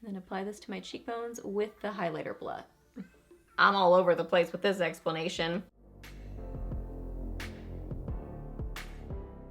And then apply this to my cheekbones with the highlighter blush. I'm all over the place with this explanation.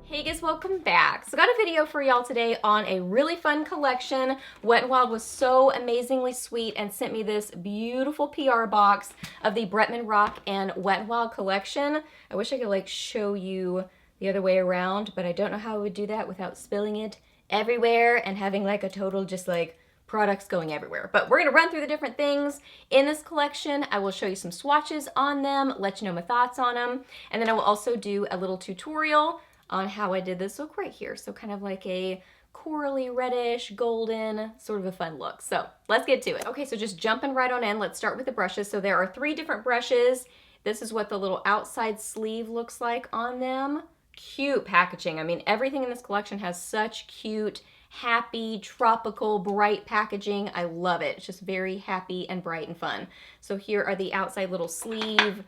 Hey guys, welcome back. So I got a video for y'all today on a really fun collection. Wet n Wild was so amazingly sweet and sent me this beautiful PR box of the Bretman Rock and Wet n Wild collection. I wish I could like show you the other way around, but I don't know how I would do that without spilling it everywhere and having like a total just like products going everywhere. But we're gonna run through the different things in this collection. I will show you some swatches on them, let you know my thoughts on them, and then I will also do a little tutorial on how I did this look right here. So kind of like a corally reddish, golden, sort of a fun look. So let's get to it. Okay, so just jumping right on in, let's start with the brushes. So there are 3 different brushes. This is what the little outside sleeve looks like on them. Cute packaging. I mean, everything in this collection has such cute, happy, tropical, bright packaging. I love it. It's just very happy and bright and fun. So here are the outside little sleeve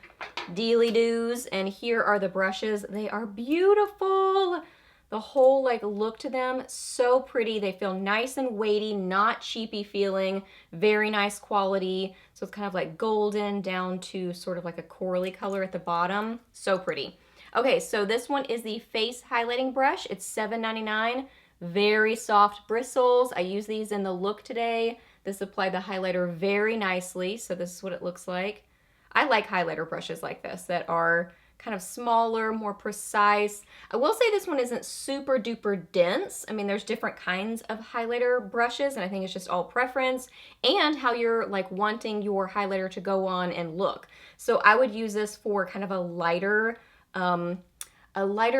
dealy-doos, and here are the brushes. They are beautiful. The whole like look to them, so pretty. They feel nice and weighty, not cheapy feeling, very nice quality. So it's kind of like golden down to sort of like a corally color at the bottom. So pretty. Okay, so this one is the face highlighting brush. It's $7.99. Very soft bristles. I use these in the look today. This applied the highlighter very nicely, so this is what it looks like. I like highlighter brushes like this that are kind of smaller, more precise. I will say this one isn't super duper dense. I mean, there's different kinds of highlighter brushes, and I think it's just all preference and how you're like wanting your highlighter to go on and look. So I would use this for kind of a lighter,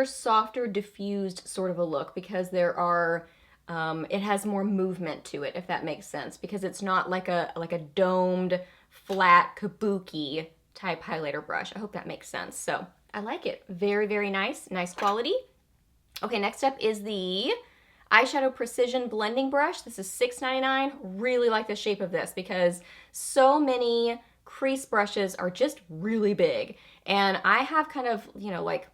softer, diffused sort of a look, because there are, it has more movement to it, if that makes sense, because it's not like a domed, flat, kabuki type highlighter brush. I hope that makes sense. So I like it. Very, very nice. Nice quality. Okay, next up is the Eyeshadow Precision Blending Brush. This is $6.99. Really like the shape of this because so many crease brushes are just really big. And I have kind of, you know, like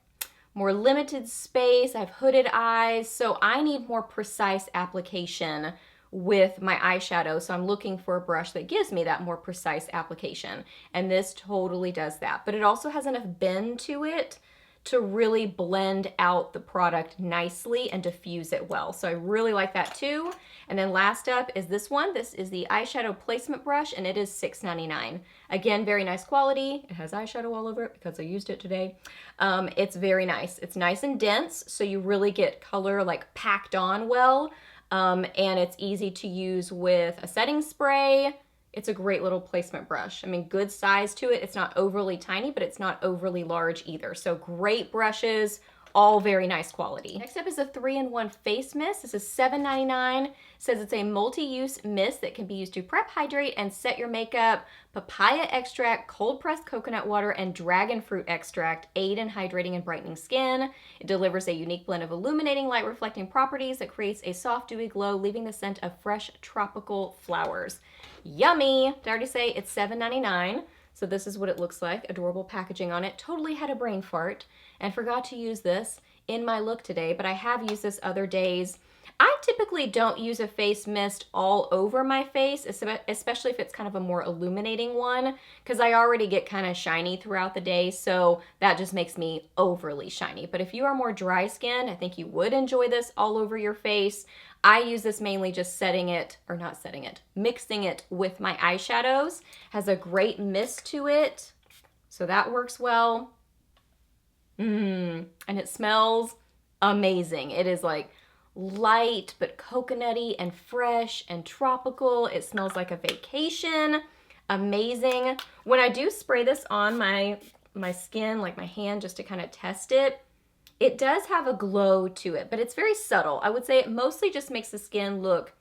more limited space. I have hooded eyes, so I need more precise application with my eyeshadow. So I'm looking for a brush that gives me that more precise application. And this totally does that. But it also has enough bend to it to really blend out the product nicely and diffuse it well. So I really like that too. And then last up is this one. This is the eyeshadow placement brush, and it is $6.99. Again, very nice quality. It has eyeshadow all over it because I used it today. It's very nice. It's nice and dense, so you really get color like packed on well. And it's easy to use with a setting spray. It's a great little placement brush. I mean, good size to it. It's not overly tiny, but it's not overly large either. So great brushes, all very nice quality. Next up is a 3-in-1 face mist. This is $7.99. It says it's a multi-use mist that can be used to prep, hydrate, and set your makeup. Papaya extract, cold pressed coconut water, and dragon fruit extract aid in hydrating and brightening skin. It delivers a unique blend of illuminating, light reflecting properties that creates a soft, dewy glow, leaving the scent of fresh tropical flowers. Yummy! Did I already say it's $7.99? So this is what it looks like. Adorable packaging on it. Totally had a brain fart and forgot to use this in my look today, but I have used this other days. I typically don't use a face mist all over my face, especially if it's kind of a more illuminating one, because I already get kind of shiny throughout the day, so that just makes me overly shiny. But if you are more dry skinned, I think you would enjoy this all over your face. I use this mainly just mixing it with my eyeshadows. Has a great mist to it, so that works well. And it smells amazing. It is like light but coconutty and fresh and tropical. It smells like a vacation. Amazing. When I do spray this on my skin, like my hand, just to kind of test it, it does have a glow to it, but it's very subtle. I would say it mostly just makes the skin look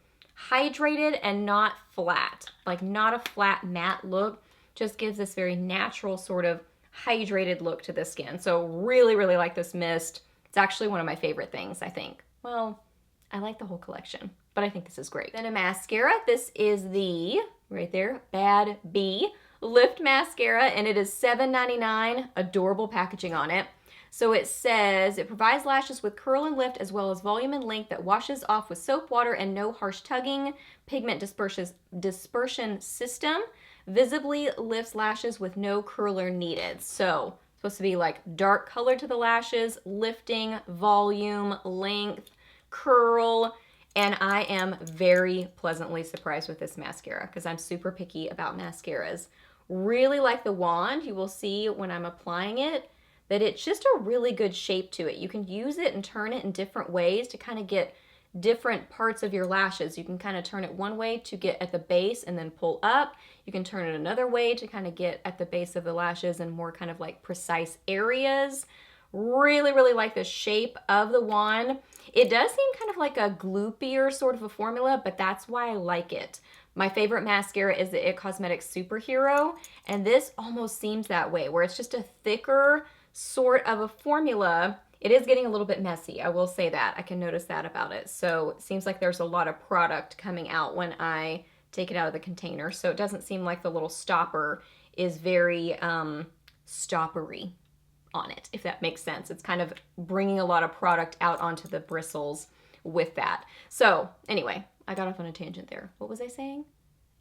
hydrated and not flat, like not a flat matte look. Just gives this very natural sort of hydrated look to the skin. So really, really like this mist. It's actually one of my favorite things, I think. Well, I like the whole collection, but I think this is great. Then a mascara. This is the, right there, Bad Bee Lift Mascara, and it is $7.99. Adorable packaging on it. So it says it provides lashes with curl and lift as well as volume and length that washes off with soap, water, and no harsh tugging. Pigment dispersion system visibly lifts lashes with no curler needed. So supposed to be like dark color to the lashes, lifting, volume, length, curl. And I am very pleasantly surprised with this mascara because I'm super picky about mascaras. Really like the wand. You will see when I'm applying it that it's just a really good shape to it. You can use it and turn it in different ways to kind of get different parts of your lashes. You can kind of turn it one way to get at the base and then pull up. You can turn it another way to kind of get at the base of the lashes and more kind of like precise areas. Really, really like the shape of the wand. It does seem kind of like a gloopier sort of a formula, but that's why I like it. My favorite mascara is the It Cosmetics Superhero, and this almost seems that way, where it's just a thicker sort of a formula. It is getting a little bit messy, I will say that. I can notice that about it. So it seems like there's a lot of product coming out when I take it out of the container. So it doesn't seem like the little stopper is very stoppery on it, if that makes sense. It's kind of bringing a lot of product out onto the bristles with that. So anyway, I got off on a tangent there. What was I saying?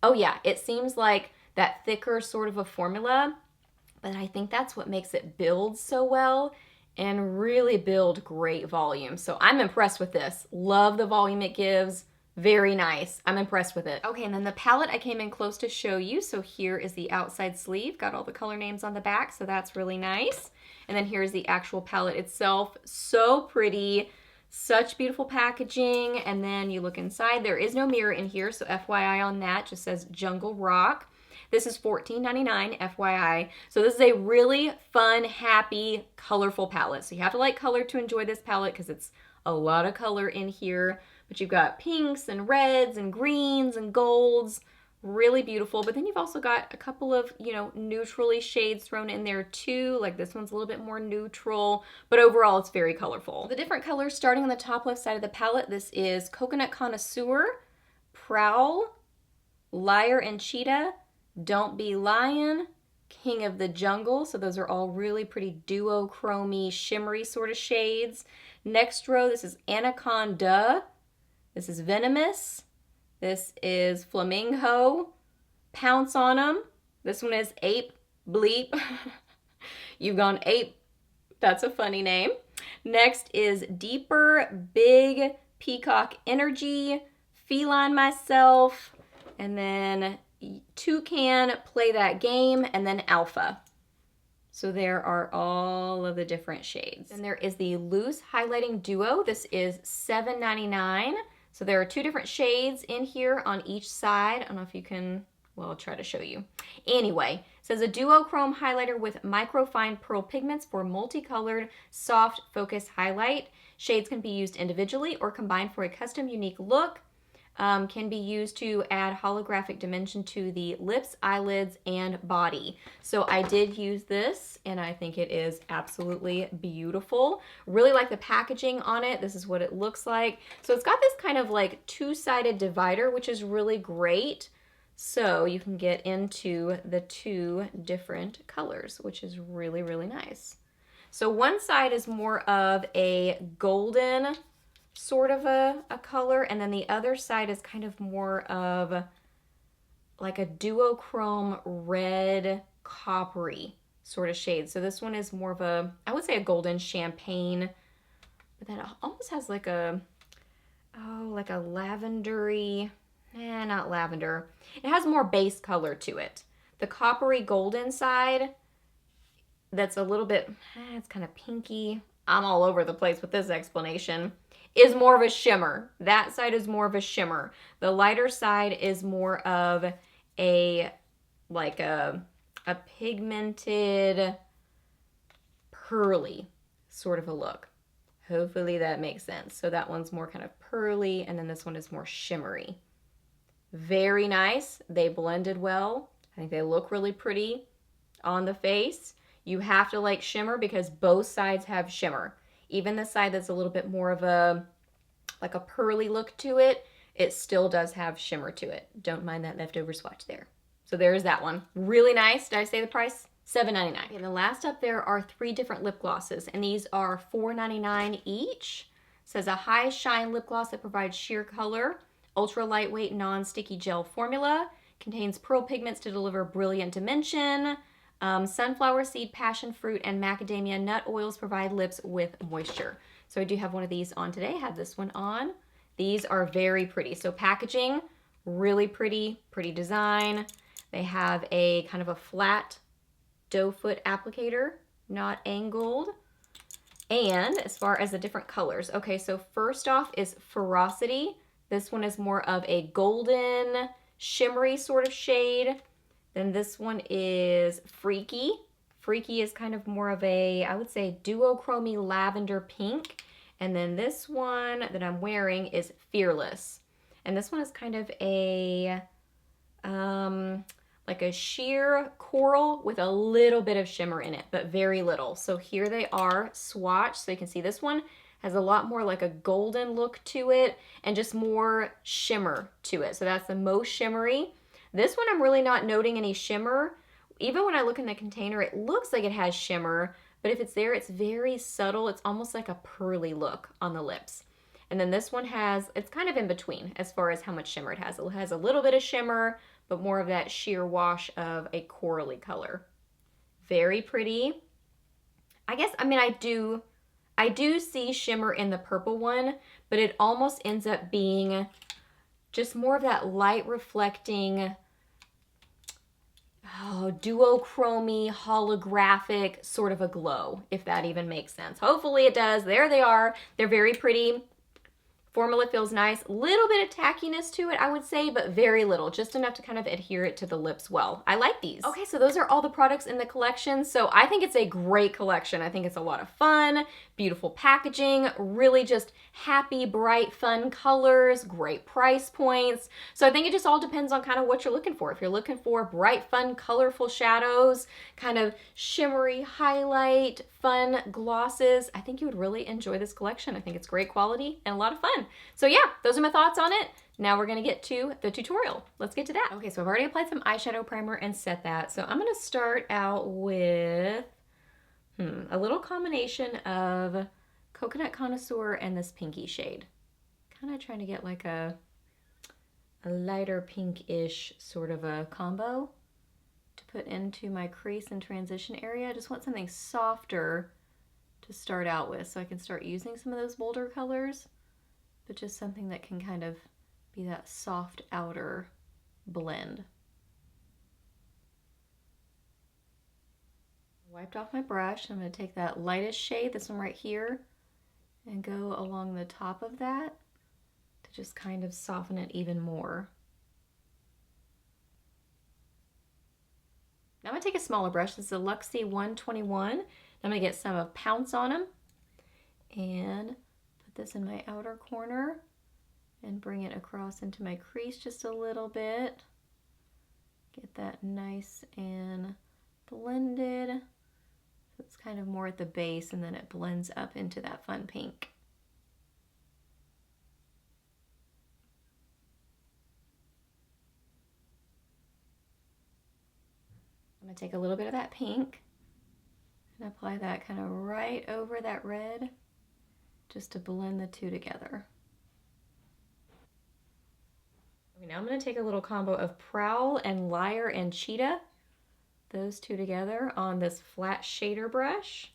Oh yeah, it seems like that thicker sort of a formula, but I think that's what makes it build so well and really build great volume. So I'm impressed with this. Love the volume it gives. Very nice. I'm impressed with it. Okay, and then the palette I came in close to show you. So here is the outside sleeve. Got all the color names on the back, so that's really nice. And then here's the actual palette itself. So pretty. Such beautiful packaging. And then you look inside. There is no mirror in here, so FYI on that. Just says Jungle Rock. This is $14.99, FYI. So this is a really fun, happy, colorful palette. So you have to like color to enjoy this palette because it's a lot of color in here. But you've got pinks and reds and greens and golds. Really beautiful. But then you've also got a couple of, you know, neutrally shades thrown in there too. Like this one's a little bit more neutral, but overall it's very colorful. The different colors starting on the top left side of the palette, this is Coconut Connoisseur, Prowl, Liar and Cheetah, Don't Be Lion, King of the Jungle. So those are all really pretty duochromy, shimmery sort of shades. Next row, this is Anaconda. This is Venomous. This is Flamingo. Pounce on 'em. This one is Ape Bleep. You've gone ape. That's a funny name. Next is Deeper Big Peacock Energy. Feline Myself. And then Toucan, Play That Game. And then Alpha. So there are all of the different shades. And there is the Loose Highlighting Duo. This is $7.99. So there are two different shades in here on each side. I don't know if you can, well, I'll try to show you. Anyway, it says a duochrome highlighter with microfine pearl pigments for multicolored, soft focus highlight. Shades can be used individually or combined for a custom unique look. Can be used to add holographic dimension to the lips, eyelids, and body. So I did use this, and I think it is absolutely beautiful. Really like the packaging on it. This is what it looks like. So it's got this kind of like two-sided divider, which is really great. So you can get into the two different colors, which is really, really nice. So one side is more of a golden sort of a color, and then the other side is kind of more of like a duochrome red coppery sort of shade. So this one is more of a, I would say a golden champagne, but that almost has like a, oh, like a lavendery, not lavender. It has more base color to it. The coppery golden side, that's a little bit, it's kind of pinky. I'm all over the place with this explanation. Is more of a shimmer. That side is more of a shimmer. The lighter side is more of a, like a pigmented, pearly sort of a look. Hopefully that makes sense. So that one's more kind of pearly, and then this one is more shimmery. Very nice. They blended well. I think they look really pretty on the face. You have to like shimmer because both sides have shimmer. Even the side that's a little bit more of a, like a pearly look to it, it still does have shimmer to it. Don't mind that leftover swatch there. So there's that one. Really nice. Did I say the price? $7.99. And the last up, there are 3 different lip glosses, and these are $4.99 each. It says a high shine lip gloss that provides sheer color, ultra lightweight non-sticky gel formula, contains pearl pigments to deliver brilliant dimension. Sunflower seed, passion fruit, and macadamia nut oils provide lips with moisture. So I do have one of these on today. I have this one on. These are very pretty. So packaging, really pretty, pretty design. They have a kind of a flat doe foot applicator, not angled. And as far as the different colors, okay, so first off is Ferocity. This one is more of a golden, shimmery sort of shade. Then this one is Freaky. Freaky is kind of more of a, I would say, duochrome lavender pink. And then this one that I'm wearing is Fearless. And this one is kind of a, like a sheer coral with a little bit of shimmer in it, but very little. So here they are swatched. So you can see this one has a lot more like a golden look to it and just more shimmer to it. So that's the most shimmery. This one I'm really not noting any shimmer. Even when I look in the container, it looks like it has shimmer, but if it's there, it's very subtle. It's almost like a pearly look on the lips. And then this one has, it's kind of in between as far as how much shimmer it has. It has a little bit of shimmer, but more of that sheer wash of a corally color. Very pretty. I guess, I mean, I do see shimmer in the purple one, but it almost ends up being just more of that light reflecting, duochrome holographic sort of a glow, if that even makes sense. Hopefully it does. There they are. They're very pretty. Formula feels nice. Little bit of tackiness to it, I would say, but very little. Just enough to kind of adhere it to the lips well. I like these. Okay, so those are all the products in the collection. So I think it's a great collection. I think it's a lot of fun, beautiful packaging, really just happy, bright, fun colors, great price points. So I think it just all depends on kind of what you're looking for. If you're looking for bright, fun, colorful shadows, kind of shimmery highlight, fun glosses, I think you would really enjoy this collection. I think it's great quality and a lot of fun. So yeah, those are my thoughts on it. Now we're gonna get to the tutorial. Let's get to that. Okay, so I've already applied some eyeshadow primer and set that. So I'm gonna start out with a little combination of Coconut Connoisseur and this pinky shade. Kind of trying to get like a lighter pink-ish sort of a combo to put into my crease and transition area. I just want something softer to start out with so I can start using some of those bolder colors, but just something that can kind of be that soft outer blend. Wiped off my brush. I'm going to take that lightest shade, this one right here, and go along the top of that to just kind of soften it even more. Now I'm going to take a smaller brush. This is a Luxie 121. I'm going to get some of Pounce on them and put this in my outer corner and bring it across into my crease just a little bit. Get that nice and blended. So it's kind of more at the base and then it blends up into that fun pink. I'm going to take a little bit of that pink and apply that kind of right over that red just to blend the two together. Okay, now I'm going to take a little combo of Prowl and Liar and Cheetah, those two together on this flat shader brush,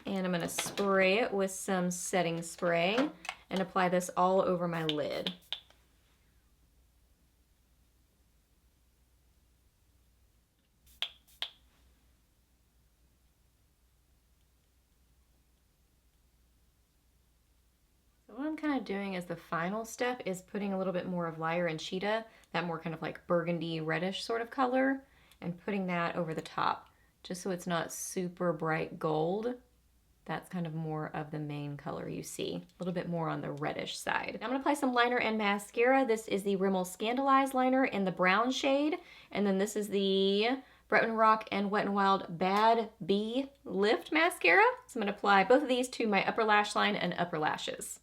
and I'm going to spray it with some setting spray and apply this all over my lid. What I'm kind of doing as the final step is putting a little bit more of Liar and Cheetah, that more kind of like burgundy reddish sort of color, and putting that over the top, just so it's not super bright gold. That's kind of more of the main color you see, a little bit more on the reddish side. Now I'm going to apply some liner and mascara. This is the Rimmel Scandaleyes liner in the brown shade, and then this is the Bretman Rock and Wet n Wild Bad Bee Lift mascara. So I'm going to apply both of these to my upper lash line and upper lashes.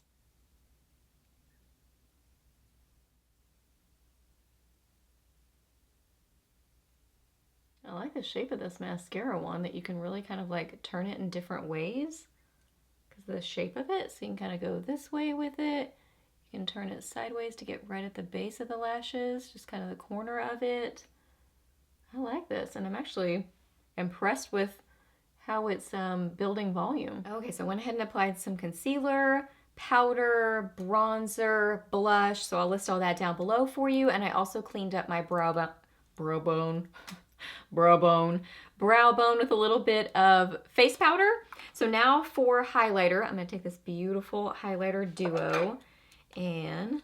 I like like the shape of this mascara one, that you can really kind of like turn it in different ways because of the shape of it. So you can kind of go this way with it. You can turn it sideways to get right at the base of the lashes, just kind of the corner of it. I like this, and I'm actually impressed with how it's building volume. Okay, so I went ahead and applied some concealer, powder, bronzer, blush, so I'll list all that down below for you. And I also cleaned up my brow bone with a little bit of face powder. So now for highlighter, I'm gonna take this beautiful highlighter duo, and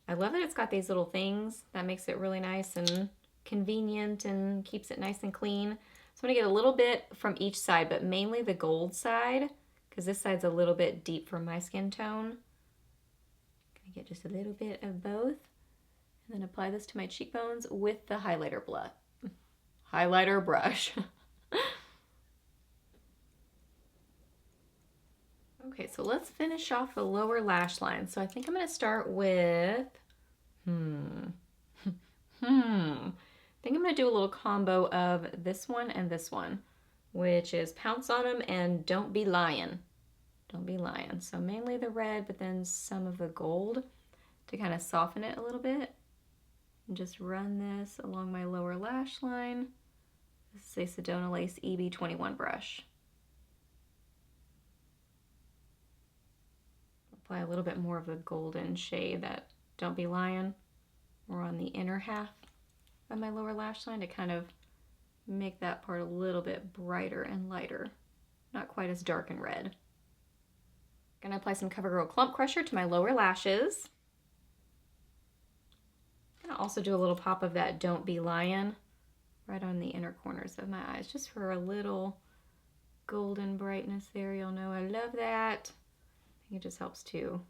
I love that it's got these little things. That makes it really nice and convenient and keeps it nice and clean. So I'm gonna get a little bit from each side, but mainly the gold side, because this side's a little bit deep for my skin tone. Gonna get just a little bit of both, and then apply this to my cheekbones with the highlighter brush. Okay, so let's finish off the lower lash line. So I think I'm gonna start with, I think I'm gonna do a little combo of this one and this one, which is Pounce on 'em and Don't Be Lying. Don't Be Lying. So mainly the red, but then some of the gold to kind of soften it a little bit. And just run this along my lower lash line. This is a Sedona Lace EB21 brush. Apply a little bit more of the golden shade, that Don't Be Lying, more on the inner half of my lower lash line to kind of make that part a little bit brighter and lighter, not quite as dark and red. Gonna apply some CoverGirl Clump Crusher to my lower lashes. Gonna also do a little pop of that Don't Be Lying right on the inner corners of my eyes, just for a little golden brightness there. You'll know I love that. I think it just helps to,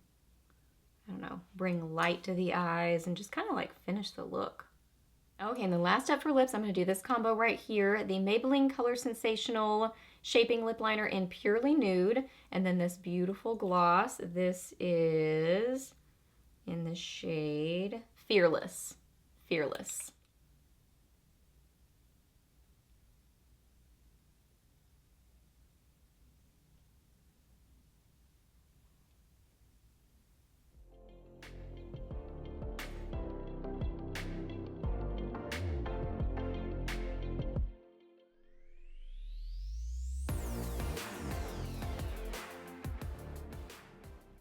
I don't know, bring light to the eyes and just kind of like finish the look. Okay, and the last step for lips, I'm going to do this combo right here, the Maybelline Color Sensational Shaping Lip Liner in Purely Nude, and then this beautiful gloss. This is in the shade Fearless. Fearless.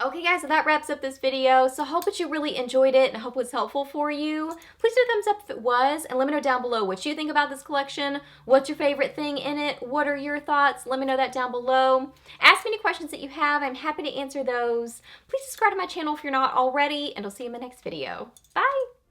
Okay guys, so that wraps up this video. So I hope that you really enjoyed it and I hope it was helpful for you. Please do a thumbs up if it was, and let me know down below what you think about this collection. What's your favorite thing in it? What are your thoughts? Let me know that down below. Ask me any questions that you have. I'm happy to answer those. Please subscribe to my channel if you're not already, and I'll see you in my next video. Bye!